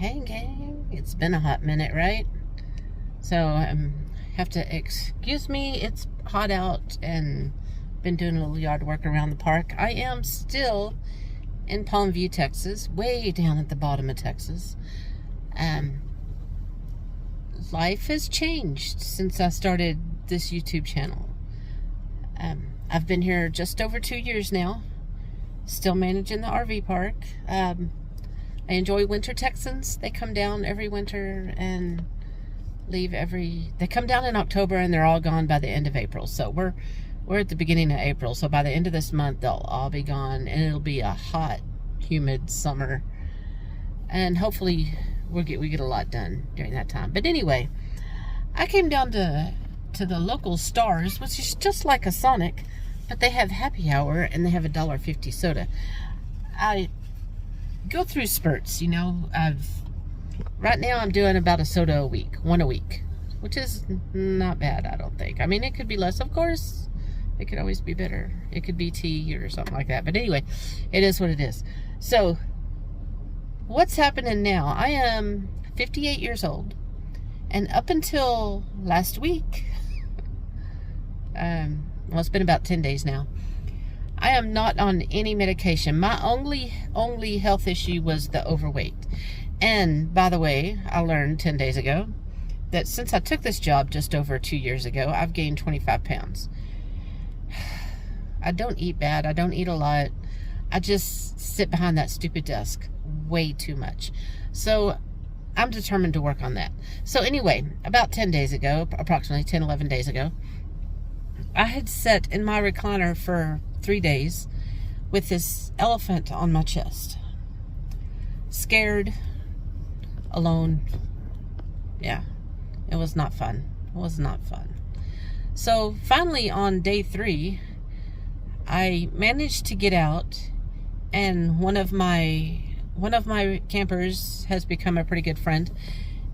Hey gang, it's been a hot minute, right? So have to excuse me, it's hot out and been doing a little yard work around the park. I am still in Palm View, Texas, way down at the bottom of Texas. Life has changed since I started this YouTube channel. I've been here just over 2 years now, still managing the RV park. I enjoy Winter Texans. They come down every winter and leave they come down in October and they're all gone by the end of April. So we're at the beginning of April. So by the end of this month, they'll all be gone and it'll be a hot, humid summer. And hopefully we get a lot done during that time. But anyway, I came down to the local Stars, which is just like a Sonic, but they have happy hour and they have a $1.50 soda. I go through spurts, you know. Right now I'm doing about a soda a week, one a week, which is not bad, I don't think. I mean, it could be less, of course. It could always be better. It could be tea or something like that. But anyway, it is what it is. So what's happening now? I am 58 years old, and up until last week, well, it's been about 10 days now, I am not on any medication. My only health issue was the overweight. And by the way, I learned 10 days ago that since I took this job just over 2 years ago, I've gained 25 pounds. I don't eat bad. I don't eat a lot. I just sit behind that stupid desk way too much. So I'm determined to work on that. So anyway, about 10 days ago, approximately 10, 11 days ago, I had sat in my recliner for 3 days with this elephant on my chest. Scared, alone. Yeah, it was not fun. It was not fun. So finally on day 3, I managed to get out, and one of my campers has become a pretty good friend,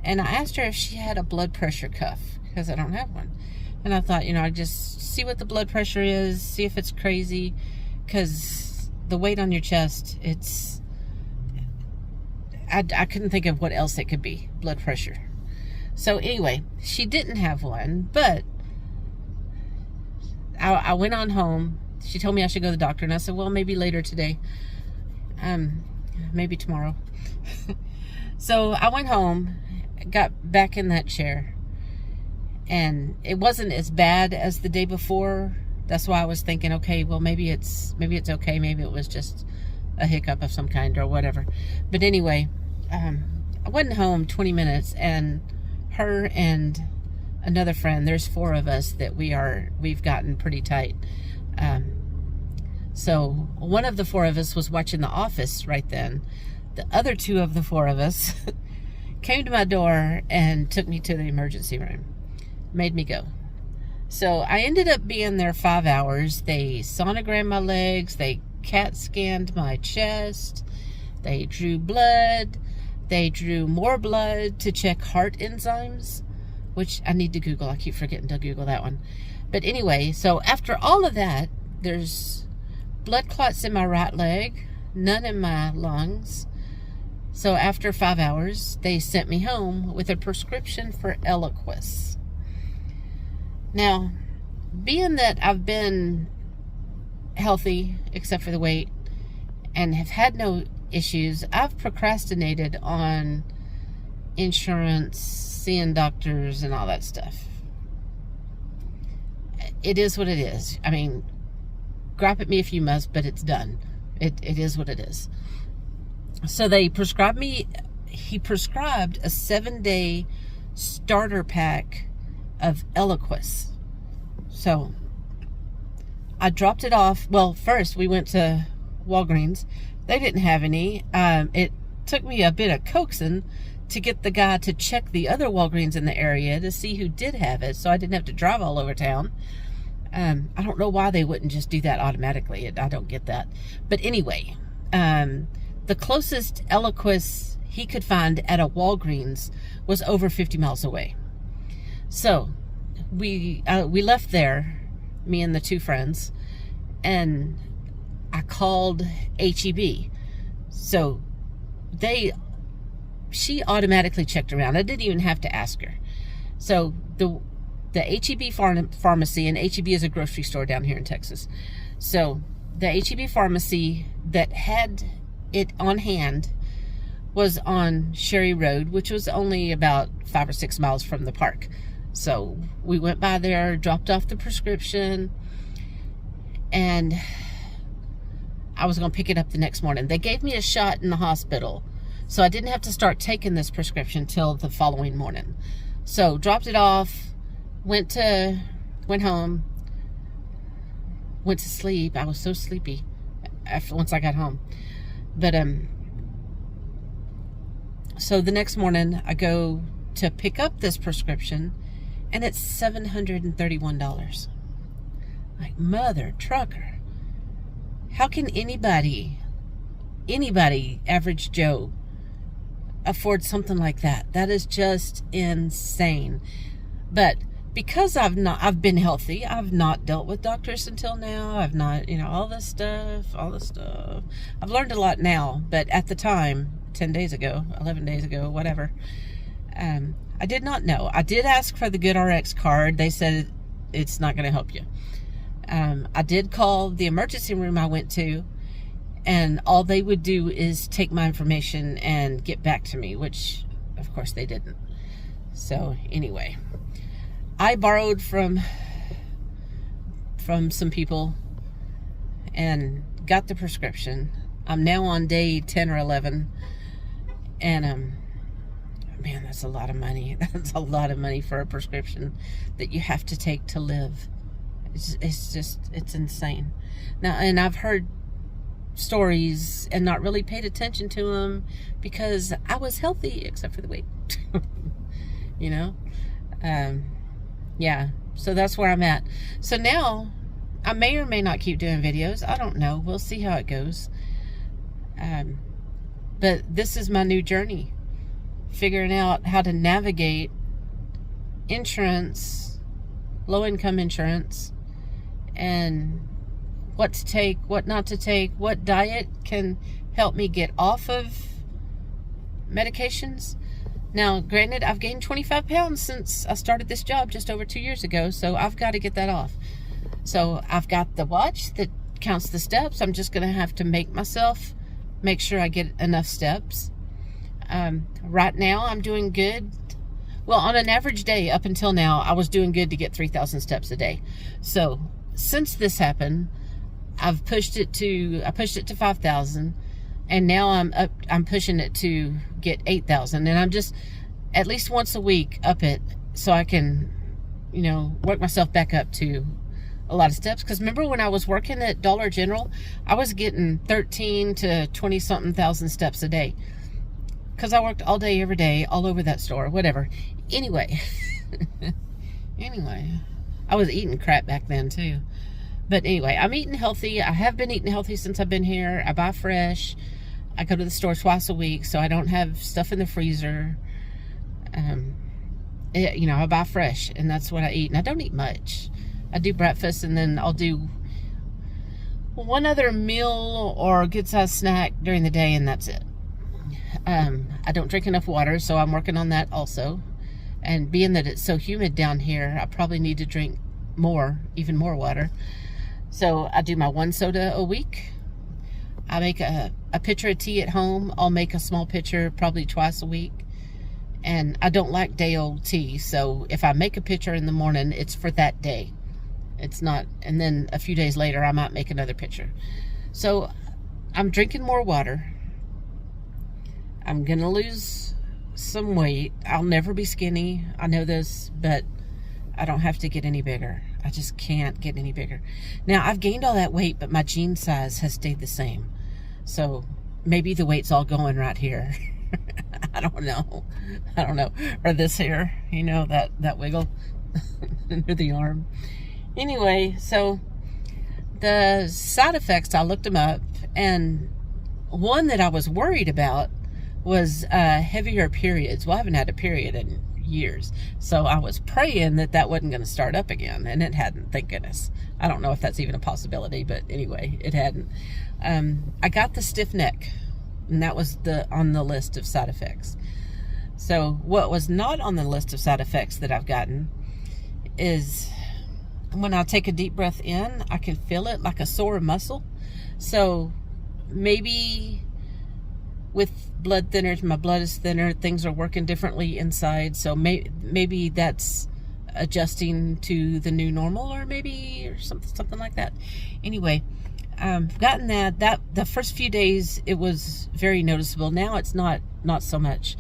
and I asked her if she had a blood pressure cuff, because I don't have one. And I thought, you know, I'd just see what the blood pressure is, see if it's crazy, because the weight on your chest, I couldn't think of what else it could be, blood pressure. So anyway, she didn't have one, but I went on home. She told me I should go to the doctor, and I said, well, maybe later today, maybe tomorrow. So I went home, got back in that chair, and it wasn't as bad as the day before. That's why I was thinking, okay, well, maybe it's okay. Maybe it was just a hiccup of some kind or whatever. But anyway, I went home 20 minutes, and her and another friend, there's 4 of us that we've gotten pretty tight. So one of the 4 of us was watching The Office right then. The other 2 of the 4 of us came to my door and took me to the emergency room. Made me go. So I ended up being there 5 hours. They sonogrammed my legs. They CAT scanned my chest. They drew blood. They drew more blood to check heart enzymes, which I need to Google. I keep forgetting to Google that one. But anyway, so after all of that, there's blood clots in my right leg, none in my lungs. So after 5 hours, they sent me home with a prescription for Eliquis. Now, being that I've been healthy, except for the weight, and have had no issues, I've procrastinated on insurance, seeing doctors, and all that stuff. It is what it is. I mean, gripe at me if you must, but it's done. It is what it is. So he prescribed a 7-day starter pack of Eliquis. So I dropped it off. Well, first we went to Walgreens. They didn't have any. It took me a bit of coaxing to get the guy to check the other Walgreens in the area to see who did have it, so I didn't have to drive all over town. I don't know why they wouldn't just do that automatically. I don't get that. But anyway, the closest Eliquis he could find at a Walgreens was over 50 miles away. So we left there, me and the 2 friends, and I called HEB. So they she automatically checked around. I didn't even have to ask her. So the H-E-B pharmacy, and H-E-B is a grocery store down here in Texas. So the H-E-B pharmacy that had it on hand was on Sherry Road, which was only about 5 or 6 miles from the park. So we went by there, dropped off the prescription, and I was going to pick it up the next morning. They gave me a shot in the hospital, so I didn't have to start taking this prescription till the following morning. So dropped it off, went home, went to sleep. I was so sleepy once I got home. But so the next morning I go to pick up this prescription, and it's $731. Like, mother trucker. How can anybody, average Joe, afford something like that? That is just insane. But because I've been healthy, I've not dealt with doctors until now. I've not, all this stuff. I've learned a lot now, but at the time, 10 days ago, 11 days ago, whatever, I did not know. I did ask for the GoodRx card. They said it's not going to help you. I did call the emergency room I went to, and all they would do is take my information and get back to me, which of course they didn't. So anyway, I borrowed from some people and got the prescription. I'm now on day 10 or 11, and man, that's a lot of money. That's a lot of money for a prescription that you have to take to live. It's insane. Now, and I've heard stories and not really paid attention to them because I was healthy except for the weight. Yeah, so that's where I'm at. So now I may or may not keep doing videos. I don't know. We'll see how it goes. But this is my new journey, figuring out how to navigate insurance, low-income insurance, and what to take, what not to take, what diet can help me get off of medications. Now, granted, I've gained 25 pounds since I started this job just over 2 years ago, so I've got to get that off. So I've got the watch that counts the steps. I'm just going to have to make sure I get enough steps. Right now, I'm doing good. Well, on an average day up until now, I was doing good to get 3,000 steps a day. So since this happened, I pushed it to 5,000, and now I'm pushing it to get 8,000, and I'm just at least once a week up it so I can, work myself back up to a lot of steps. Because remember when I was working at Dollar General, I was getting 13 to 20 something thousand steps a day because I worked all day every day all over that store, whatever. Anyway, I was eating crap back then too. But anyway, I'm eating healthy. I have been eating healthy since I've been here. I buy fresh. I go to the store twice a week, so I don't have stuff in the freezer. I buy fresh, and that's what I eat. And I don't eat much. I do breakfast, and then I'll do one other meal or good-sized snack during the day, and that's it. I don't drink enough water, so I'm working on that also. And being that it's so humid down here, I probably need to drink even more water. So I do my 1 soda a week. I make a pitcher of tea at home. I'll make a small pitcher probably twice a week. And I don't like day-old tea, so if I make a pitcher in the morning, it's for that day. It's not, and then a few days later, I might make another pitcher. So I'm drinking more water. I'm gonna lose some weight. I'll never be skinny. I know this, but I don't have to get any bigger. I just can't get any bigger. Now, I've gained all that weight, but my jean size has stayed the same. So maybe the weight's all going right here. I don't know. Or this here, that wiggle under the arm. Anyway, so the side effects, I looked them up, and one that I was worried about was heavier periods. Well, I haven't had a period in years, so I was praying that wasn't going to start up again, and it hadn't, thank goodness. I don't know if that's even a possibility, but anyway, it hadn't. I got the stiff neck and that was on the list of side effects. So what was not on the list of side effects that I've gotten is when I take a deep breath in, I can feel it like a sore muscle. So maybe with blood thinners, my blood is thinner, things are working differently inside. So maybe that's adjusting to the new normal, or something like that. Anyway, gotten that the first few days it was very noticeable. Now it's not so much.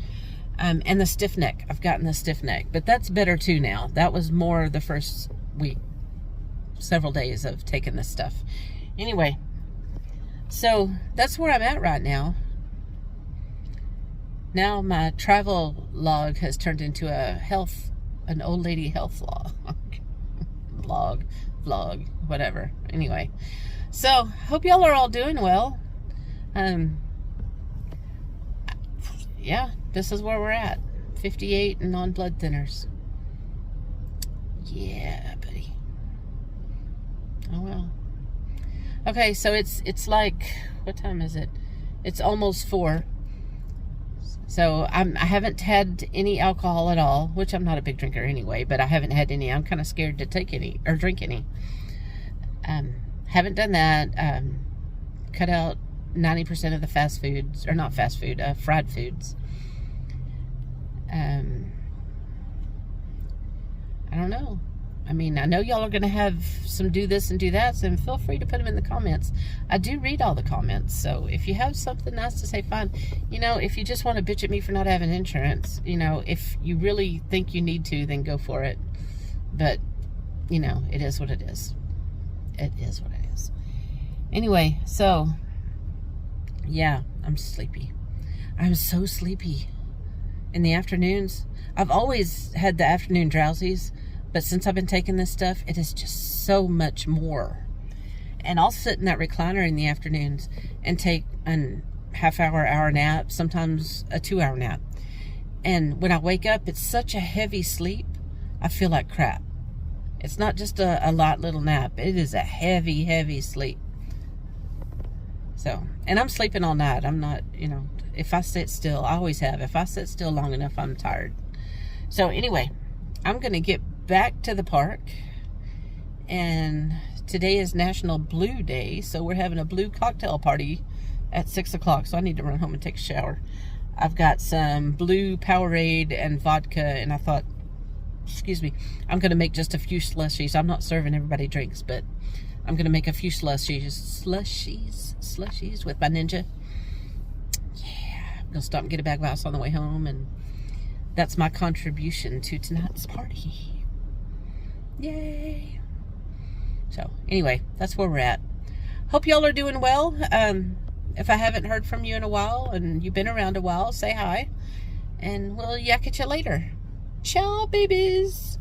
And the stiff neck, I've gotten the stiff neck, but that's better too now. That was more the first week, several days of taking this stuff. Anyway, so that's where I'm at right now. Now my travel log has turned into an old lady health log, vlog, whatever. Anyway, so hope y'all are all doing well. Yeah, this is where we're at. 58 and on blood thinners. Yeah, buddy. Oh well. Okay, so it's like, what time is it? It's almost 4. So I haven't had any alcohol at all, which I'm not a big drinker anyway, but I haven't had any. I'm kind of scared to take any or drink any. Haven't done that. Cut out 90% of the fast foods, or not fast food, fried foods. I don't know. I mean, I know y'all are going to have some do this and do that, so feel free to put them in the comments. I do read all the comments, so if you have something nice to say, fine. You know, if you just want to bitch at me for not having insurance, you know, if you really think you need to, then go for it. But, you know, it is what it is. It is what it is. Anyway, so, yeah, I'm sleepy. I'm so sleepy. In the afternoons, I've always had the afternoon drowsies, but since I've been taking this stuff, it is just so much more. And I'll sit in that recliner in the afternoons and take a half-hour nap, sometimes a 2-hour nap. And when I wake up, it's such a heavy sleep, I feel like crap. It's not just a light little nap. It is a heavy, heavy sleep. So, and I'm sleeping all night. I'm not, you know, if I sit still, I always have. If I sit still long enough, I'm tired. So anyway, I'm going to get back to the park. And today is National Blue Day. So we're having a blue cocktail party at 6 o'clock. So I need to run home and take a shower. I've got some blue Powerade and vodka. And I thought, excuse me, I'm going to make just a few slushies. I'm not serving everybody drinks, but I'm going to make a few slushies with my Ninja. Yeah, I'm going to stop and get a bag of ice on the way home, and that's my contribution to tonight's party. Yay. So, anyway, that's where we're at. Hope y'all are doing well. If I haven't heard from you in a while, and you've been around a while, say hi, and we'll yak at you later. Ciao, babies.